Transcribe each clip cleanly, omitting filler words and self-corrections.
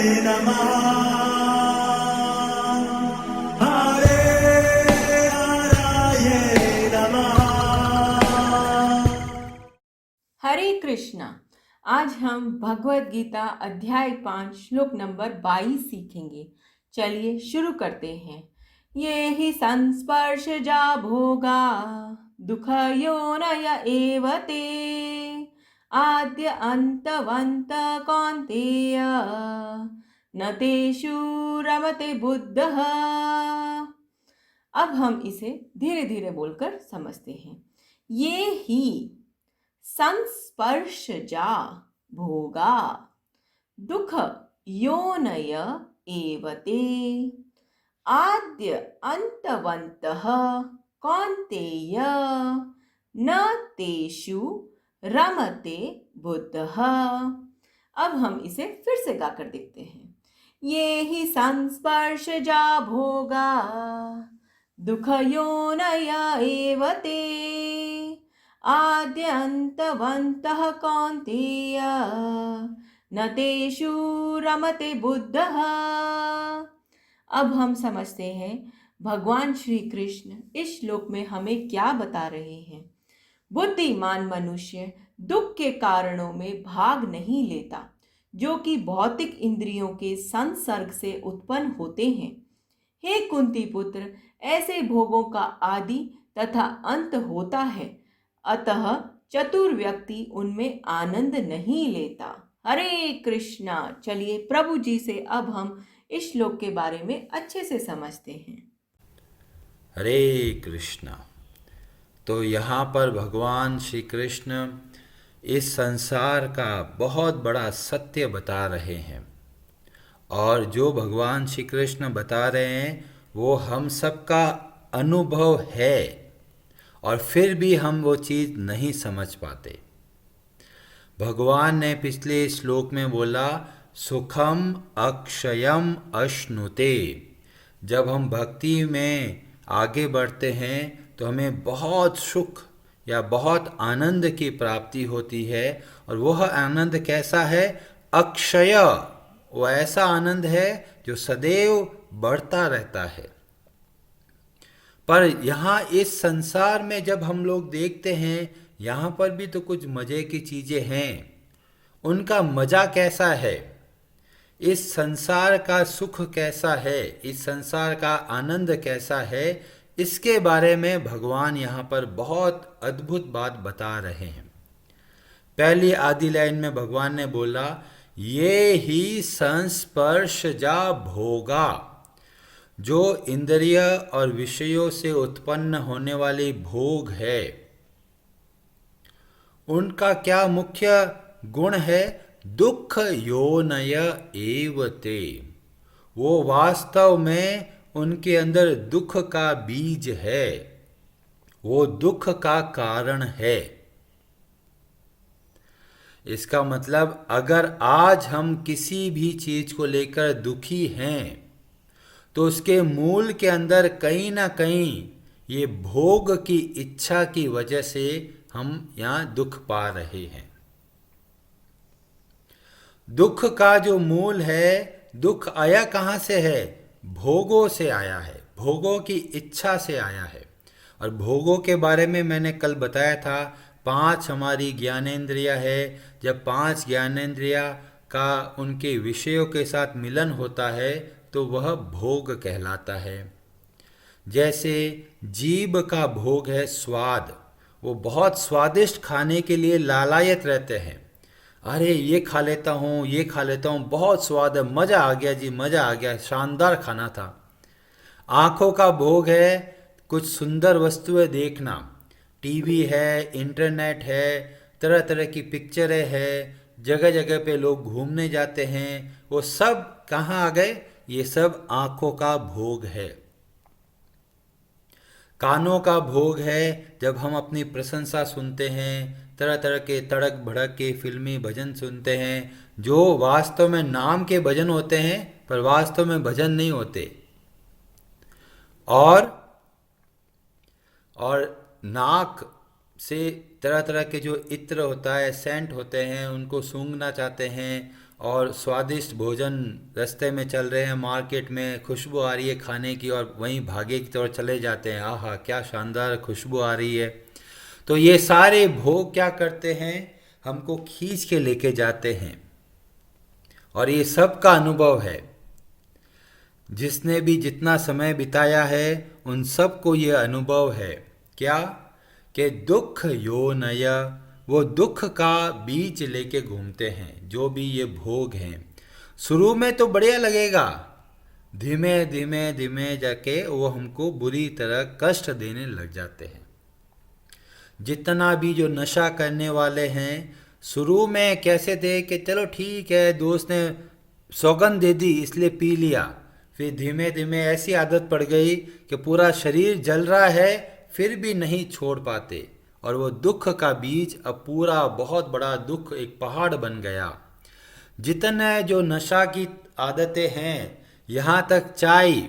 नमः हरे हराये नमः। हरे कृष्णा। आज हम भगवत गीता अध्याय 5 श्लोक नंबर 22 सीखेंगे। चलिए शुरू करते हैं। ये ही संस्पर्शजा भोगा दुख योनय एव ते आद्य अंतवंत कौन्तेय न तेषु रमते बुद्धः। अब हम इसे धीरे धीरे बोलकर समझते हैं। ये ही संस्पर्शजा भोगा दुख योनय एव ते आद्य अंतवन्तः कौन्तेय न तेषु रमते बुद्धः। अब हम इसे फिर से गाकर देखते हैं। ये ही संस्पर्शजा भोगा दुख योनय एव ते आद्यन्तवन्तः कौन्तेय न तेषु रमते बुद्धः। अब हम समझते हैं भगवान श्री कृष्ण इस श्लोक में हमें क्या बता रहे हैं। बुद्धिमान मनुष्य दुख के कारणों में भाग नहीं लेता, जो कि भौतिक इंद्रियों के संसर्ग से उत्पन्न होते हैं। हे कुंती पुत्र, ऐसे भोगों का आदि तथा अंत होता है, अतः चतुर व्यक्ति उनमें आनंद नहीं लेता। हरे कृष्णा। चलिए प्रभु जी से अब हम इस श्लोक के बारे में अच्छे से समझते हैं। हरे कृष्णा। तो यहाँ पर भगवान श्री कृष्ण इस संसार का बहुत बड़ा सत्य बता रहे हैं, और जो भगवान श्री कृष्ण बता रहे हैं वो हम सबका अनुभव है, और फिर भी हम वो चीज़ नहीं समझ पाते। भगवान ने पिछले श्लोक में बोला सुखम अक्षयम अश्नुते। जब हम भक्ति में आगे बढ़ते हैं तो हमें बहुत सुख या बहुत आनंद की प्राप्ति होती है, और वह आनंद कैसा है? अक्षय। वो ऐसा आनंद है जो सदैव बढ़ता रहता है। पर यहाँ इस संसार में जब हम लोग देखते हैं, यहाँ पर भी तो कुछ मज़े की चीज़ें हैं। उनका मज़ा कैसा है? इस संसार का सुख कैसा है? इस संसार का आनंद कैसा है? इसके बारे में भगवान यहाँ पर बहुत अद्भुत बात बता रहे हैं। पहली आदि लाइन में भगवान ने बोला ये ही संस्पर्शजा भोगा। जो इंद्रिय और विषयों से उत्पन्न होने वाली भोग है, उनका क्या मुख्य गुण है? दुख योनय एव ते। वो वास्तव में उनके अंदर दुख का बीज है, वो दुख का कारण है। इसका मतलब अगर आज हम किसी भी चीज को लेकर दुखी हैं, तो उसके मूल के अंदर कहीं ना कहीं ये भोग की इच्छा की वजह से हम यहाँ दुख पा रहे हैं। दुख का जो मूल है, दुख आया कहाँ से है? भोगों से आया है, भोगों की इच्छा से आया है। और भोगों के बारे में मैंने कल बताया था, 5 हमारी ज्ञानेंद्रिया है। जब 5 ज्ञानेंद्रिया का उनके विषयों के साथ मिलन होता है तो वह भोग कहलाता है। जैसे जीभ का भोग है स्वाद, वो बहुत स्वादिष्ट खाने के लिए लालायत रहते हैं। अरे ये खा लेता हूँ, ये खा लेता हूँ, बहुत स्वाद है, मज़ा आ गया जी, मज़ा आ गया, शानदार खाना था। आँखों का भोग है कुछ सुंदर वस्तुएं देखना। टीवी है, इंटरनेट है, तरह तरह की पिक्चरें है, जगह जगह पे लोग घूमने जाते हैं, वो सब कहाँ आ गए? ये सब आँखों का भोग है। कानों का भोग है जब हम अपनी प्रशंसा सुनते हैं, तरह तरह के तड़क भड़क के फिल्मी भजन सुनते हैं, जो वास्तव में नाम के भजन होते हैं पर वास्तव में भजन नहीं होते। और नाक से तरह तरह के जो इत्र होता है, सेंट होते हैं, उनको सूंघना चाहते हैं, और स्वादिष्ट भोजन रास्ते में चल रहे हैं, मार्केट में खुशबू आ रही है खाने की और वहीं भागे की तरफ चले जाते हैं, आहा क्या शानदार खुशबू आ रही है। तो ये सारे भोग क्या करते हैं, हमको खींच के लेके जाते हैं। और ये सब का अनुभव है, जिसने भी जितना समय बिताया है उन सब को ये अनुभव है क्या, कि दुख योनय, वो दुख का बीज लेके घूमते हैं। जो भी ये भोग हैं शुरू में तो बढ़िया लगेगा, धीमे धीमे धीमे जाके वो हमको बुरी तरह कष्ट देने लग जाते हैं। जितना भी जो नशा करने वाले हैं शुरू में कैसे थे कि चलो ठीक है, दोस्त ने सौगंध दे दी इसलिए पी लिया, फिर धीमे धीमे ऐसी आदत पड़ गई कि पूरा शरीर जल रहा है फिर भी नहीं छोड़ पाते, और वो दुख का बीज अब पूरा बहुत बड़ा दुख एक पहाड़ बन गया। जितने जो नशा की आदतें हैं, यहाँ तक चाय,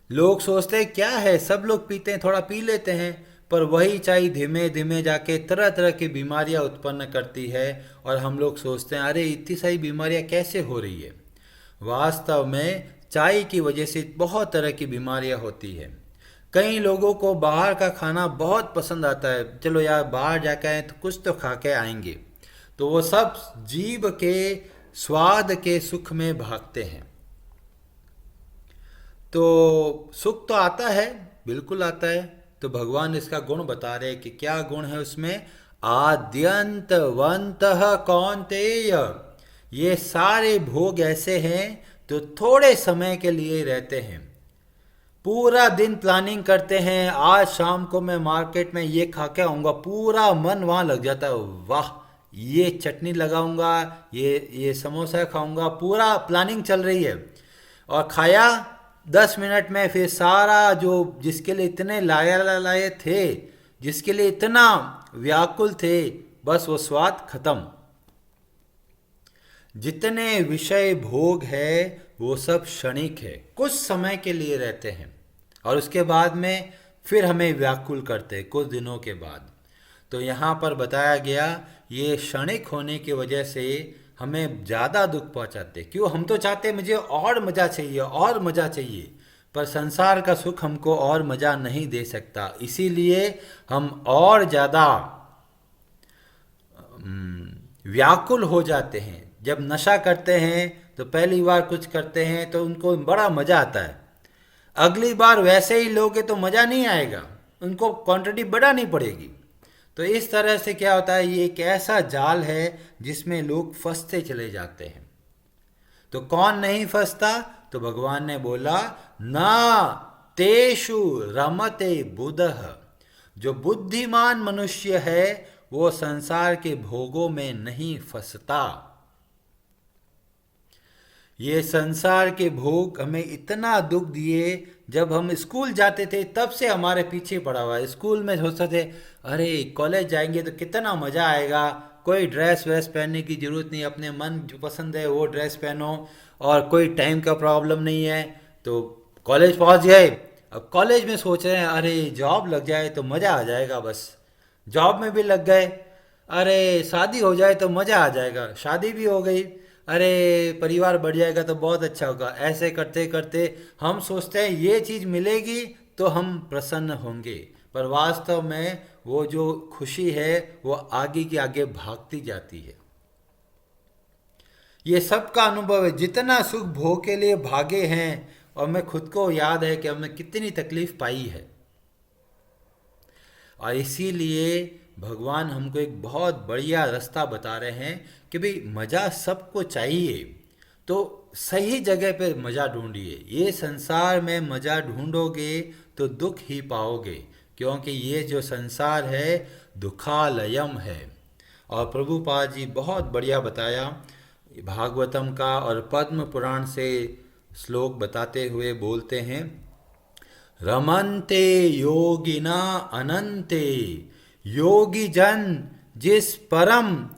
लोग सोचते हैं क्या है, सब लोग पीते हैं, थोड़ा पी लेते हैं, पर वही चाय धीमे धीमे जाके तरह तरह की बीमारियां उत्पन्न करती है। और हम लोग सोचते हैं अरे इतनी सारी बीमारियां कैसे हो रही है। वास्तव में चाय की वजह से बहुत तरह की बीमारियां होती है। कई लोगों को बाहर का खाना बहुत पसंद आता है, चलो यार बाहर जाके आए तो कुछ तो खा के आएंगे, तो वो सब जीभ के स्वाद के सुख में भागते हैं। तो सुख तो आता है, बिल्कुल आता है। तो भगवान इसका गुण बता रहे हैं कि क्या गुण है उसमें, आद्यंतवंतः कौन्तेय, ये सारे भोग ऐसे हैं तो थोड़े समय के लिए रहते हैं। पूरा दिन प्लानिंग करते हैं, आज शाम को मैं मार्केट में ये खा के आऊँगा, पूरा मन वहाँ लग जाता है, वाह ये चटनी लगाऊंगा, ये समोसा खाऊंगा, पूरा प्लानिंग चल रही है। और खाया 10 मिनट में फिर सारा जो जिसके लिए इतने लाए थे, जिसके लिए इतना व्याकुल थे, बस वो स्वाद खत्म। जितने विषय भोग है वो सब क्षणिक है, कुछ समय के लिए रहते हैं और उसके बाद में फिर हमें व्याकुल करते हैं कुछ दिनों के बाद। तो यहाँ पर बताया गया ये क्षणिक होने की वजह से हमें ज़्यादा दुख पहुँचाते। क्यों, हम तो चाहते मुझे और मज़ा चाहिए और मज़ा चाहिए, पर संसार का सुख हमको और मज़ा नहीं दे सकता, इसीलिए हम और ज़्यादा व्याकुल हो जाते हैं। जब नशा करते हैं तो पहली बार कुछ करते हैं तो उनको बड़ा मज़ा आता है, अगली बार वैसे ही लोगे तो मज़ा नहीं आएगा, उनको क्वांटिटी बढ़ानी पड़ेगी। तो इस तरह से क्या होता है, ये एक ऐसा जाल है जिसमें लोग फंसते चले जाते हैं। तो कौन नहीं फंसता, तो भगवान ने बोला ना तेषु रमते बुधः, जो बुद्धिमान मनुष्य है वो संसार के भोगों में नहीं फंसता। ये संसार के भोग हमें इतना दुख दिए, जब हम स्कूल जाते थे तब से हमारे पीछे पड़ा हुआ है। स्कूल में सोचते थे अरे कॉलेज जाएंगे तो कितना मज़ा आएगा, कोई ड्रेस वेस पहनने की ज़रूरत नहीं, अपने मन जो पसंद है वो ड्रेस पहनो, और कोई टाइम का प्रॉब्लम नहीं है। तो कॉलेज पहुंच गए, अब कॉलेज में सोच रहे हैं अरे जॉब लग जाए तो मज़ा आ जाएगा, बस जॉब में भी लग गए, अरे शादी हो जाए तो मज़ा आ जाएगा, शादी भी हो गई, अरे परिवार बढ़ जाएगा तो बहुत अच्छा होगा। ऐसे करते करते हम सोचते हैं ये चीज़ मिलेगी तो हम प्रसन्न होंगे, पर वास्तव में वो जो खुशी है वो आगे की आगे भागती जाती है। ये सबका अनुभव है, जितना सुख भोग के लिए भागे हैं, और मैं खुद को याद है कि हमने कितनी तकलीफ पाई है। और इसीलिए भगवान हमको एक बहुत बढ़िया रास्ता बता रहे हैं कि भाई मज़ा सबको चाहिए, तो सही जगह पे मज़ा ढूंढिए। ये संसार में मज़ा ढूंढोगे तो दुख ही पाओगे, क्योंकि ये जो संसार है दुखालयम है। और प्रभुपाद जी बहुत बढ़िया बताया भागवतम का, और पद्म पुराण से श्लोक बताते हुए बोलते हैं, रमन्ते योगिना अनंते, योगी जन जिस परम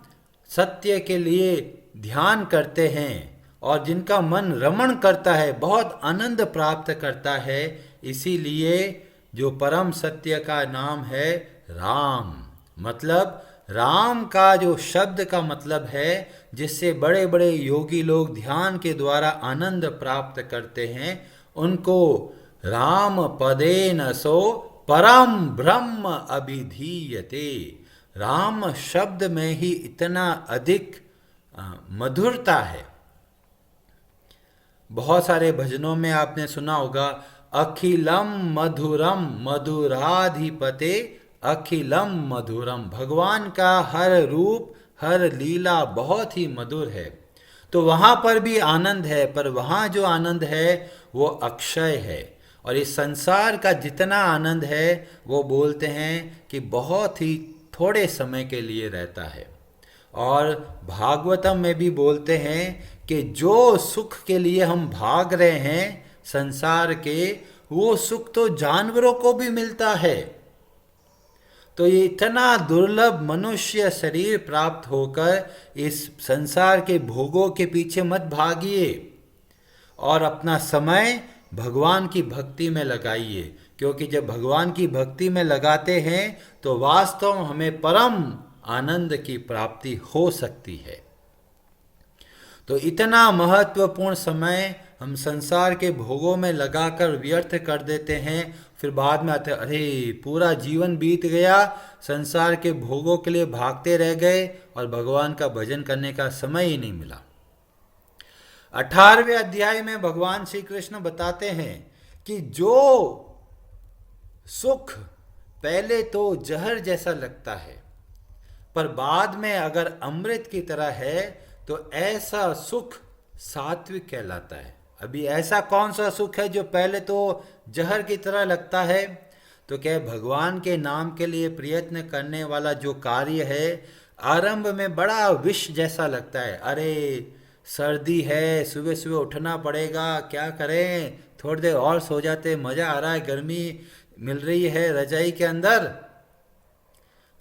सत्य के लिए ध्यान करते हैं और जिनका मन रमण करता है, बहुत आनंद प्राप्त करता है, इसीलिए जो परम सत्य का नाम है राम, मतलब राम का जो शब्द का मतलब है, जिससे बड़े बड़े योगी लोग ध्यान के द्वारा आनंद प्राप्त करते हैं, उनको राम पदेन सो परम ब्रह्म अभिधीयते। राम शब्द में ही इतना अधिक मधुरता है। बहुत सारे भजनों में आपने सुना होगा, अखिलम मधुरम मधुराधिपते अखिलम मधुरम। भगवान का हर रूप हर लीला बहुत ही मधुर है। तो वहाँ पर भी आनंद है, पर वहाँ जो आनंद है वो अक्षय है। और इस संसार का जितना आनंद है वो बोलते हैं कि बहुत ही थोड़े समय के लिए रहता है। और भागवतम में भी बोलते हैं कि जो सुख के लिए हम भाग रहे हैं संसार के, वो सुख तो जानवरों को भी मिलता है। तो ये इतना दुर्लभ मनुष्य शरीर प्राप्त होकर इस संसार के भोगों के पीछे मत भागिए और अपना समय भगवान की भक्ति में लगाइए, क्योंकि जब भगवान की भक्ति में लगाते हैं तो वास्तव में हमें परम आनंद की प्राप्ति हो सकती है। तो इतना महत्वपूर्ण समय हम संसार के भोगों में लगाकर व्यर्थ कर देते हैं, फिर बाद में आते अरे पूरा जीवन बीत गया, संसार के भोगों के लिए भागते रह गए और भगवान का भजन करने का समय ही नहीं मिला। 18वें अध्याय में भगवान श्री कृष्ण बताते हैं कि जो सुख पहले तो जहर जैसा लगता है, पर बाद में अगर अमृत की तरह है, तो ऐसा सुख सात्विक कहलाता है। अभी ऐसा कौन सा सुख है जो पहले तो जहर की तरह लगता है? तो क्या भगवान के नाम के लिए प्रयत्न करने वाला जो कार्य है, आरंभ में बड़ा विष जैसा लगता है। अरे सर्दी है, सुबह सुबह उठना पड़ेगा, क्या करें, थोड़ी देर और सो जाते, मज़ा आ रहा है, गर्मी मिल रही है रजाई के अंदर।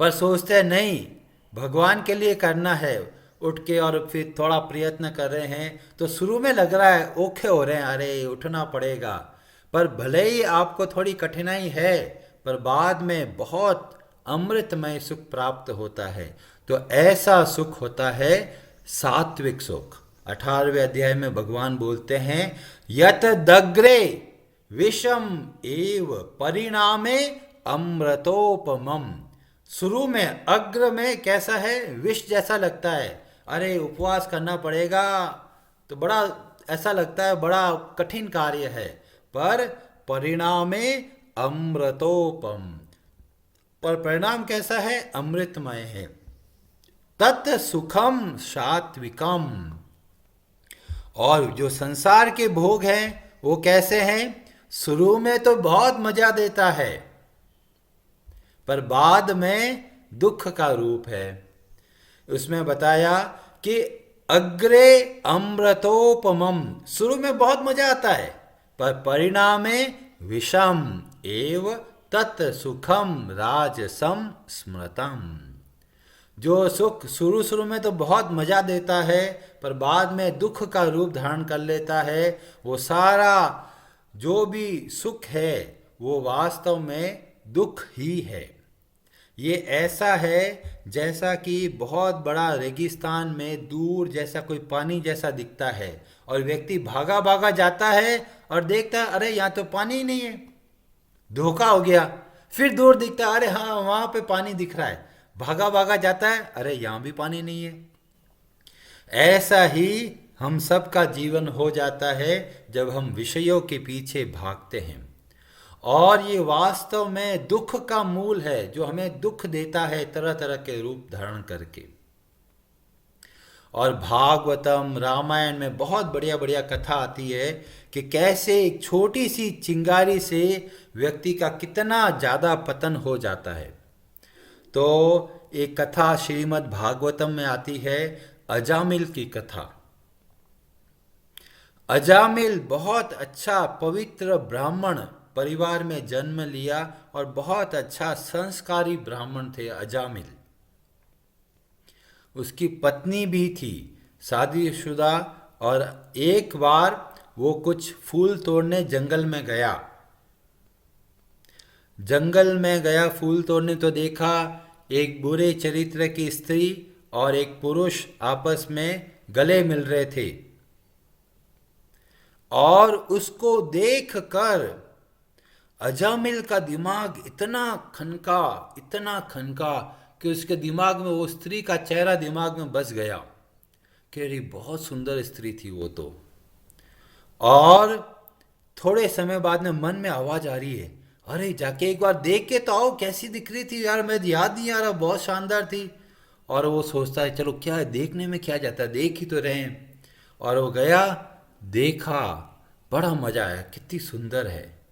पर सोचते हैं नहीं, भगवान के लिए करना है, उठ के और फिर थोड़ा प्रयत्न कर रहे हैं, तो शुरू में लग रहा है ओखे हो रहे हैं, अरे उठना पड़ेगा, पर भले ही आपको थोड़ी कठिनाई है, पर बाद में बहुत अमृतमय सुख प्राप्त होता है। तो ऐसा सुख होता है सात्विक सुख। 18वें अध्याय में भगवान बोलते हैं, यत दग्रे विषम एव परिणामे अमृतोपमम। शुरू में अग्र में कैसा है, विष जैसा लगता है, अरे उपवास करना पड़ेगा, तो बड़ा ऐसा लगता है बड़ा कठिन कार्य है, पर परिणामे अमृतोपम, पर परिणाम कैसा है, अमृतमय है। तत् सुखम सात्विकम। और जो संसार के भोग हैं वो कैसे हैं, शुरू में तो बहुत मजा देता है, पर बाद में दुख का रूप है। उसमें बताया कि अग्रे अमृतोपमम, शुरू में बहुत मजा आता है, पर परिणामे विषम एव तत् सुखम राजसम स्मृतम। जो सुख शुरू में तो बहुत मजा देता है, पर बाद में दुख का रूप धारण कर लेता है, वो सारा जो भी सुख है वो वास्तव में दुख ही है। ये ऐसा है जैसा कि बहुत बड़ा रेगिस्तान में दूर जैसा कोई पानी जैसा दिखता है, और व्यक्ति भागा भागा जाता है और देखता है अरे यहाँ तो पानी ही नहीं है, धोखा हो गया। फिर दूर दिखता है अरे हाँ वहाँ पे पानी दिख रहा है, भागा भागा जाता है, अरे यहाँ भी पानी नहीं है। ऐसा ही हम सब का जीवन हो जाता है जब हम विषयों के पीछे भागते हैं, और ये वास्तव में दुख का मूल है जो हमें दुख देता है तरह तरह के रूप धारण करके। और भागवतम रामायण में बहुत बढ़िया बढ़िया कथा आती है कि कैसे एक छोटी सी चिंगारी से व्यक्ति का कितना ज़्यादा पतन हो जाता है। तो एक कथा श्रीमद् भागवतम में आती है, अजामिल की कथा। अजामिल बहुत अच्छा पवित्र ब्राह्मण परिवार में जन्म लिया और बहुत अच्छा संस्कारी ब्राह्मण थे अजामिल। उसकी पत्नी भी थी शादीशुदा, और एक बार वो कुछ फूल तोड़ने जंगल में गया फूल तोड़ने, तो देखा एक बुरे चरित्र की स्त्री और एक पुरुष आपस में गले मिल रहे थे, और उसको देखकर अजामिल का दिमाग इतना खनका कि उसके दिमाग में वो स्त्री का चेहरा दिमाग में बस गया कि अरे बहुत सुंदर स्त्री थी वो तो। और थोड़े समय बाद में मन में आवाज आ रही है, अरे जाके एक बार देख के तो आओ, कैसी दिख रही थी यार, मैं याद नहीं आ रहा, बहुत शानदार थी। और वो सोचता है चलो क्या है, देखने में क्या जाता है, देख ही तो रहे हैं। और वो गया, देखा, बड़ा मजा आया, कितनी सुंदर है।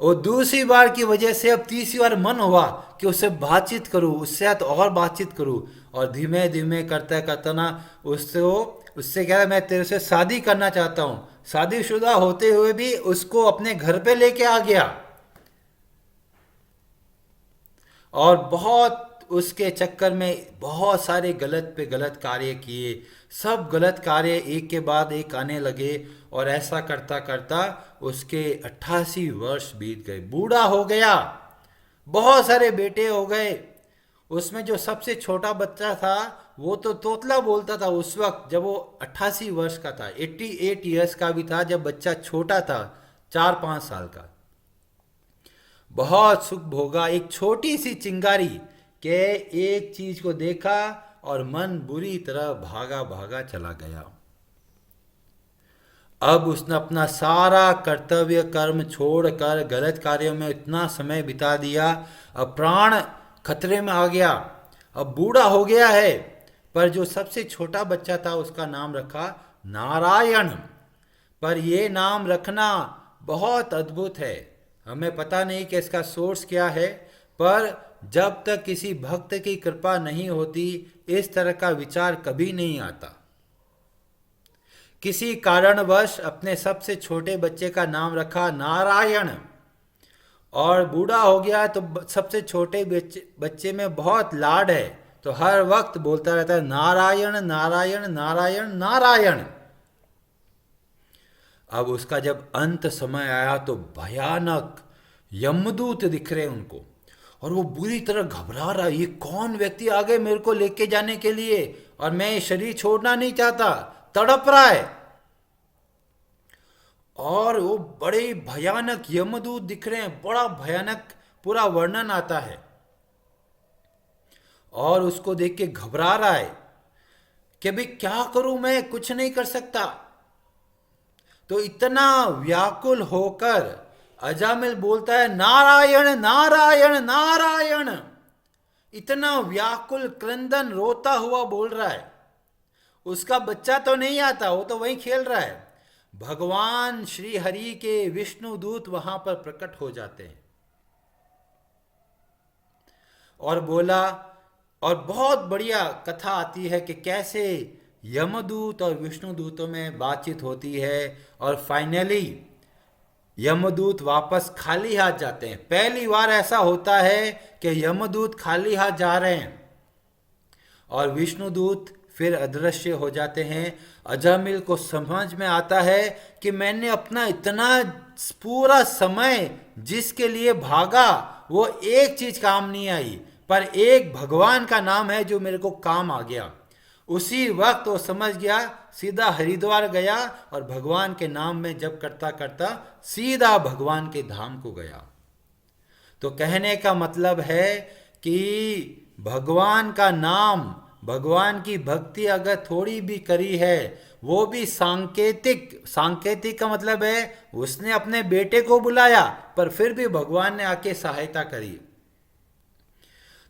और दूसरी बार की वजह से अब तीसरी बार मन हुआ कि उससे बातचीत करूं, उससे तो और बातचीत करूं। और धीमे धीमे करता करता ना उससे कह रहा मैं तेरे से शादी करना चाहता हूं। शादीशुदा होते हुए भी उसको अपने घर पे लेके आ गया, और बहुत उसके चक्कर में बहुत सारे गलत पे गलत कार्य किए। सब गलत कार्य एक के बाद एक आने लगे, और ऐसा करता करता उसके 88 वर्ष बीत गए, बूढ़ा हो गया, बहुत सारे बेटे हो गए। उसमें जो सबसे छोटा बच्चा था वो तो तोतला बोलता था उस वक्त जब वो 88 वर्ष का था, 88 ईयर्स का भी था जब बच्चा छोटा था, 4-5 साल का। बहुत सुख भोगा, एक छोटी सी चिंगारी के एक चीज को देखा और मन बुरी तरह भागा भागा चला गया। अब उसने अपना सारा कर्तव्य कर्म छोड़कर गलत कार्यों में इतना समय बिता दिया, अब प्राण खतरे में आ गया, अब बूढ़ा हो गया है। पर जो सबसे छोटा बच्चा था उसका नाम रखा नारायण। पर ये नाम रखना बहुत अद्भुत है, हमें पता नहीं कि इसका सोर्स क्या है, पर जब तक किसी भक्त की कृपा नहीं होती इस तरह का विचार कभी नहीं आता। किसी कारणवश अपने सबसे छोटे बच्चे का नाम रखा नारायण, और बूढ़ा हो गया तो सबसे छोटे बच्चे में बहुत लाड है, तो हर वक्त बोलता रहता है नारायण नारायण नारायण नारायण। अब उसका जब अंत समय आया तो भयानक यमदूत दिख रहे उनको, और वो बुरी तरह घबरा रहा है, ये कौन व्यक्ति आ गए मेरे को लेके जाने के लिए, और मैं ये शरीर छोड़ना नहीं चाहता, तड़प रहा है। और वो बड़े भयानक यमदूत दिख रहे हैं, बड़ा भयानक पूरा वर्णन आता है, और उसको देख के घबरा रहा है कि भाई क्या करूं, मैं कुछ नहीं कर सकता। तो इतना व्याकुल होकर अजामिल बोलता है नारायण नारायण नारायण, इतना व्याकुल क्रंदन रोता हुआ बोल रहा है। उसका बच्चा तो नहीं आता, वो तो वहीं खेल रहा है। भगवान श्री हरि के विष्णु दूत वहां पर प्रकट हो जाते हैं और बोला, और बहुत बढ़िया कथा आती है कि कैसे यमदूत और विष्णु दूतों में बातचीत होती है, और फाइनली यमदूत वापस खाली हाथ जाते हैं। पहली बार ऐसा होता है कि यमदूत खाली हाथ जा रहे हैं और विष्णुदूत फिर अदृश्य हो जाते हैं। अजामिल को समझ में आता है कि मैंने अपना इतना पूरा समय जिसके लिए भागा वो एक चीज काम नहीं आई, पर एक भगवान का नाम है जो मेरे को काम आ गया। उसी वक्त वो समझ गया, सीधा हरिद्वार गया और भगवान के नाम में जप करता करता सीधा भगवान के धाम को गया। तो कहने का मतलब है कि भगवान का नाम, भगवान की भक्ति अगर थोड़ी भी करी है, वो भी सांकेतिक का मतलब है उसने अपने बेटे को बुलाया पर फिर भी भगवान ने आके सहायता करी।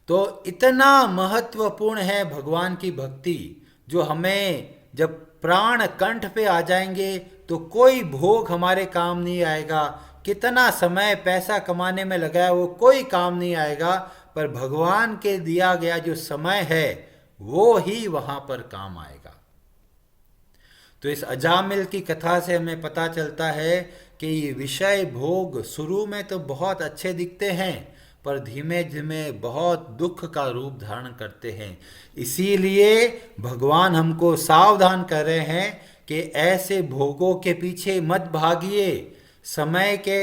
तो इतना महत्वपूर्ण है भगवान की भक्ति, जो हमें जब प्राण कंठ पे आ जाएंगे तो कोई भोग हमारे काम नहीं आएगा, कितना समय पैसा कमाने में लगाया वो कोई काम नहीं आएगा, पर भगवान के दिया गया जो समय है वो ही वहां पर काम आएगा। तो इस अजामिल की कथा से हमें पता चलता है कि ये विषय भोग शुरू में तो बहुत अच्छे दिखते हैं पर धीमे धीमे बहुत दुख का रूप धारण करते हैं। इसीलिए भगवान हमको सावधान कर रहे हैं कि ऐसे भोगों के पीछे मत भागिए। समय के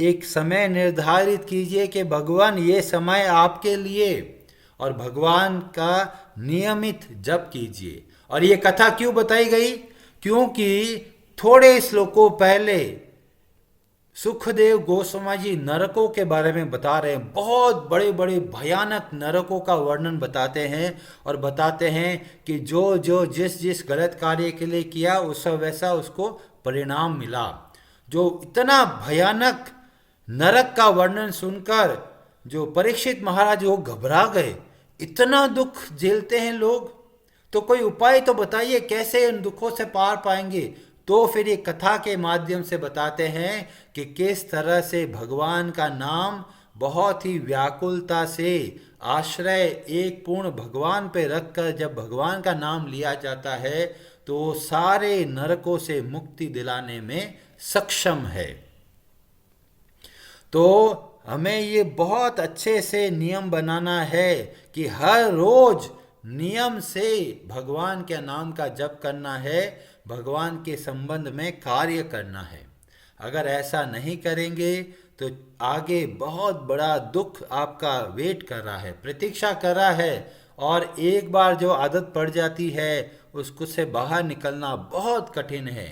एक समय निर्धारित कीजिए कि भगवान ये समय आपके लिए, और भगवान का नियमित जप कीजिए। और ये कथा क्यों बताई गई? क्योंकि थोड़े श्लोकों पहले सुखदेव गोस्वामी जी नरकों के बारे में बता रहे हैं। बहुत बड़े बड़े भयानक नरकों का वर्णन बताते हैं और बताते हैं कि जो जो जिस जिस गलत कार्य के लिए किया उस वैसा उसको परिणाम मिला। जो इतना भयानक नरक का वर्णन सुनकर जो परीक्षित महाराज वो घबरा गए। इतना दुख झेलते हैं लोग, तो कोई उपाय तो बताइए कैसे इन दुखों से पार पाएंगे। तो फिर ये कथा के माध्यम से बताते हैं कि किस तरह से भगवान का नाम बहुत ही व्याकुलता से आश्रय एक पूर्ण भगवान पे रखकर जब भगवान का नाम लिया जाता है तो सारे नरकों से मुक्ति दिलाने में सक्षम है। तो हमें ये बहुत अच्छे से नियम बनाना है कि हर रोज नियम से भगवान के नाम का जप करना है, भगवान के संबंध में कार्य करना है। अगर ऐसा नहीं करेंगे तो आगे बहुत बड़ा दुख आपका वेट कर रहा है, प्रतीक्षा कर रहा है। और एक बार जो आदत पड़ जाती है उसको से बाहर निकलना बहुत कठिन है।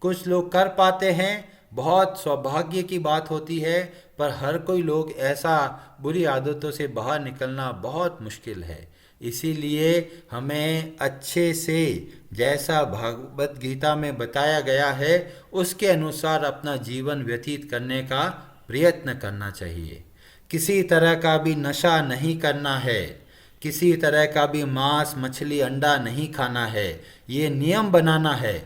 कुछ लोग कर पाते हैं, बहुत सौभाग्य की बात होती है, पर हर कोई लोग ऐसा बुरी आदतों से बाहर निकलना बहुत मुश्किल है। इसीलिए हमें अच्छे से जैसा भागवत गीता में बताया गया है उसके अनुसार अपना जीवन व्यतीत करने का प्रयत्न करना चाहिए। किसी तरह का भी नशा नहीं करना है, किसी तरह का भी मांस मछली अंडा नहीं खाना है। ये नियम बनाना है।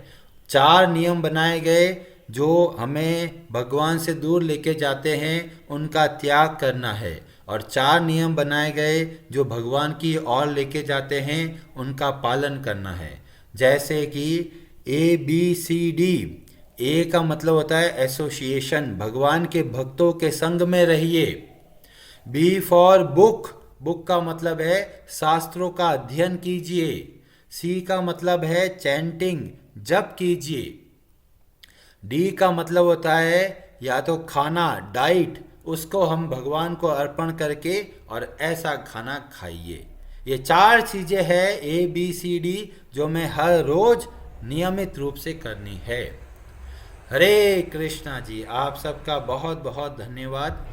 4 नियम बनाए गए जो हमें भगवान से दूर लेके जाते हैं, उनका त्याग करना है। और 4 नियम बनाए गए जो भगवान की ओर लेके जाते हैं, उनका पालन करना है। जैसे कि ABCD। ए का मतलब होता है एसोसिएशन, भगवान के भक्तों के संग में रहिए। B फॉर बुक, बुक का मतलब है शास्त्रों का अध्ययन कीजिए। C का मतलब है चैंटिंग, जप कीजिए। D का मतलब होता है या तो खाना, डाइट, उसको हम भगवान को अर्पण करके और ऐसा खाना खाइए। ये 4 चीज़ें हैं ABCD जो मैं हर रोज नियमित रूप से करनी है। हरे कृष्णा जी, आप सबका बहुत बहुत धन्यवाद।